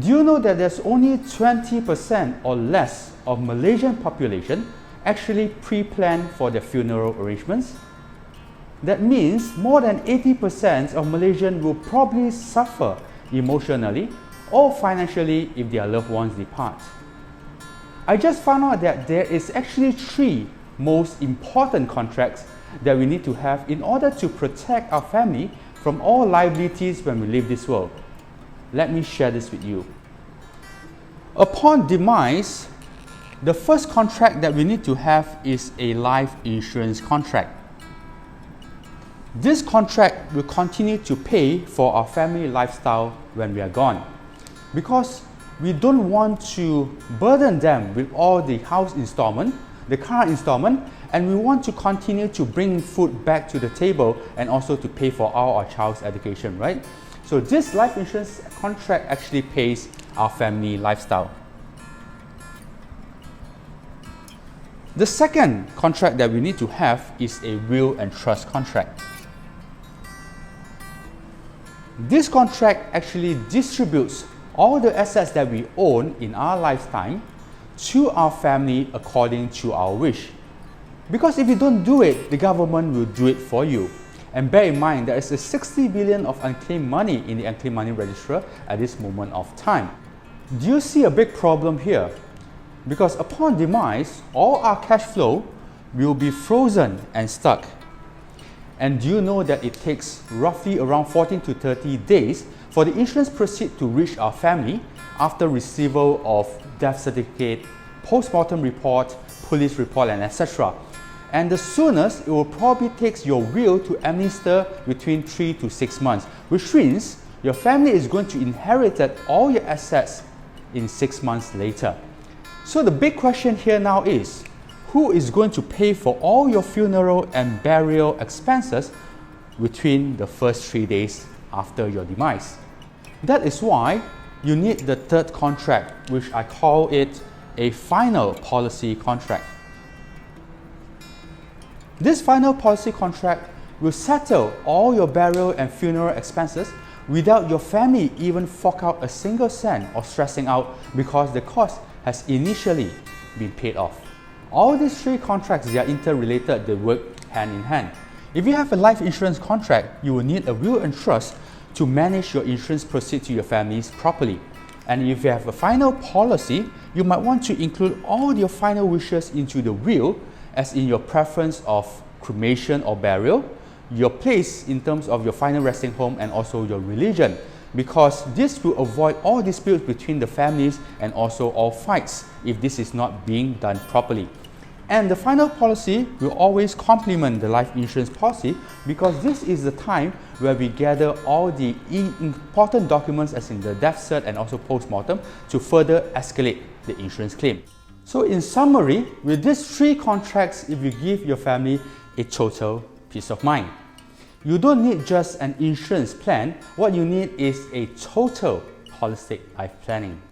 Do you know that there's only 20% or less of Malaysian population actually pre-plan for their funeral arrangements? That means more than 80% of Malaysians will probably suffer emotionally or financially if their loved ones depart. I just found out that there is actually 3 most important contracts that we need to have in order to protect our family from all liabilities when we leave this world. Let me share this with you. Upon demise, the first contract that we need to have is a life insurance contract. This contract will continue to pay for our family lifestyle when we are gone, because we don't want to burden them with all the house installment, the car installment, and we want to continue to bring food back to the table and also to pay for all our child's education, right? So this life insurance contract actually pays our family lifestyle. The second contract that we need to have is a will and trust contract. This contract actually distributes all the assets that we own in our lifetime to our family according to our wish. Because if you don't do it, the government will do it for you. And bear in mind, there is a 60 billion of unclaimed money in the unclaimed money register at this moment of time. Do you see a big problem here? Because upon demise, all our cash flow will be frozen and stuck. And do you know that it takes roughly around 14 to 30 days for the insurance proceeds to reach our family after receival of death certificate, post-mortem report, police report, and etc. And the soonest, it will probably take your will to administer between 3 to 6 months, which means your family is going to inherit all your assets in 6 months later. So the big question here now is, who is going to pay for all your funeral and burial expenses between the first 3 days after your demise? That is why you need the third contract, which I call it a final policy contract. This final policy contract will settle all your burial and funeral expenses without your family even fork out a single cent or stressing out because the cost has initially been paid off. All these 3 contracts, they are interrelated, they work hand in hand. If you have a life insurance contract, you will need a will and trust to manage your insurance proceeds to your families properly. And if you have a final policy, you might want to include all your final wishes into the will, as in your preference of cremation or burial, your place in terms of your final resting home, and also your religion, because this will avoid all disputes between the families and also all fights if this is not being done properly. And the final policy will always complement the life insurance policy, because this is the time where we gather all the important documents as in the death cert and also post-mortem to further escalate the insurance claim. So in summary, with these 3 contracts, if you give your family a total peace of mind. You don't need just an insurance plan, what you need is a total holistic life planning.